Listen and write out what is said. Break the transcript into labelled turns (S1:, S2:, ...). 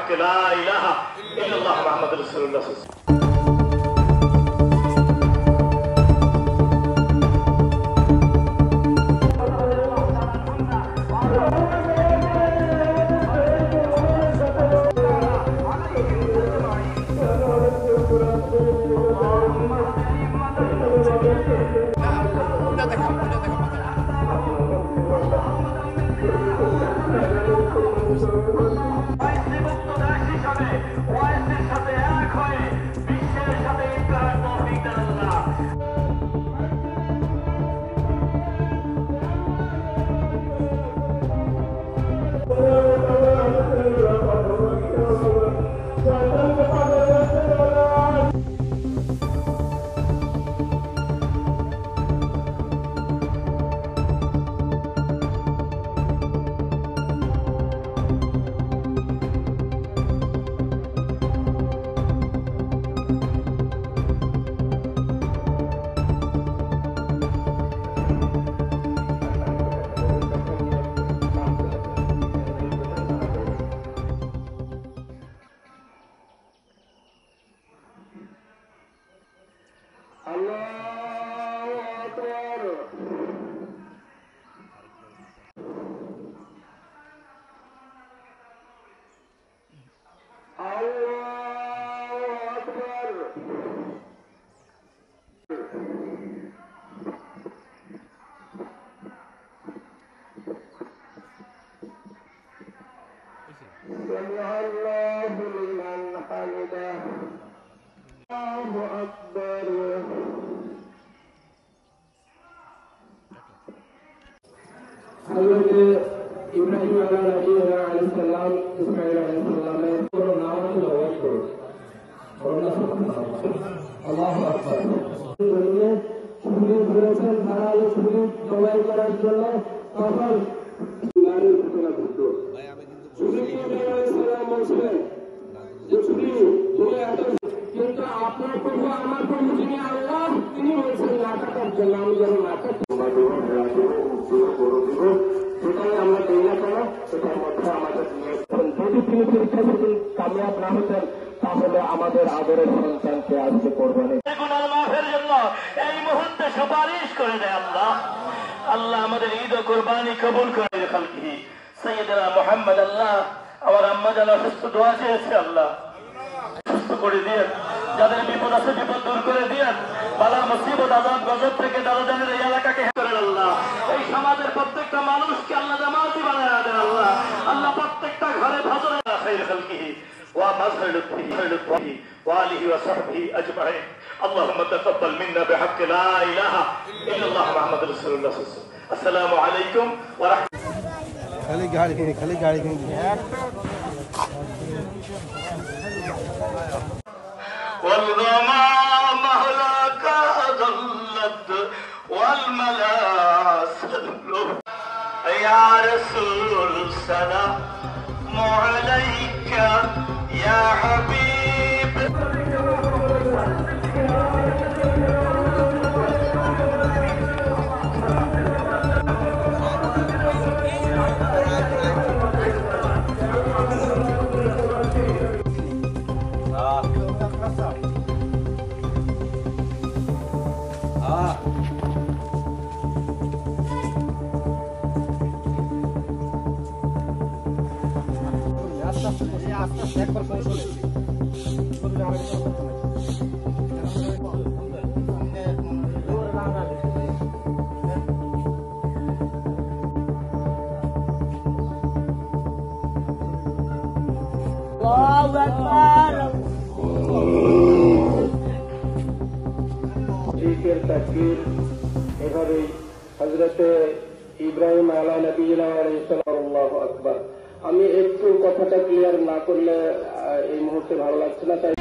S1: بحق لا إله إلا الله محمد رسول الله.
S2: سمع الله لمن حمده الله أكبر. حضرت ইব্রাহিম আলাইহিস সালাম ইসমাঈল আলাইহিস সালামের পুরো নাম ছিল ওয়াসকুর। আল্লাহু আকবার। শুরু করেছেন ধারালো শুরু জবাই করার জন্য তখন নারীর ঘটনা ঘটল। কিন্তু আপনার প্রভু আমার প্রভু যিনি আল্লাহ তিনি বলছেন নাটকের জন্য আমি যেন নাটক সেটাই আমরা দিই না কেন সেটার মধ্যে আমাদের যদি তিনি পরীক্ষা যদি কামিয়াব না হতেন তাহলে আমাদের আদরের সন্তানকে আজকে কোরবানি
S1: মাফের জন্য এই মুহূর্তে সুপারিশ করে দেয় আল্লাহ। আল্লাহ আমাদের ঈদ ও কোরবানি কবুল করে খালকি সৈয়দনা মুহাম্মদ। আল্লাহ আমার আম্মা জান অসুস্থ দোয়া চেয়েছে, আল্লাহ সুস্থ করে দিয়েন। যাদের বিপদ আছে বিপদ দূর করে দিয়েন। বালা মুসিবত আযাব গজব থেকে দালাজানের এই এলাকাকে করেন আল্লাহ। এই সমাজের প্রত্যেকটা মানুষকে আল্লাহ জামাতি বানায় দেন আল্লাহ। আল্লাহ প্রত্যেকটা ঘরে ভজনে খাইর খালকিহি ওয়া মাজহার লুতফিহি ওয়া আলিহি ওয়া সাহবিহি আজমাইন। اللهم تقبل منا بحق لا اله الا الله محمد رسول الله. السلام عليكم ورحمه
S3: खाली गाड़ी
S1: والغمام هلاك ظلت والملاسل يا رسول سلام عليك يا حبيب.
S3: একবার পৌঁছলে
S2: তাকবীর এভাবেই হযরতে ইব্রাহিম আলাইহিস সালাম আল্লাহু আকবার। আমি একটু কথাটা ক্লিয়ার না করলে এই মুহূর্তে ভালো লাগছে না, তাই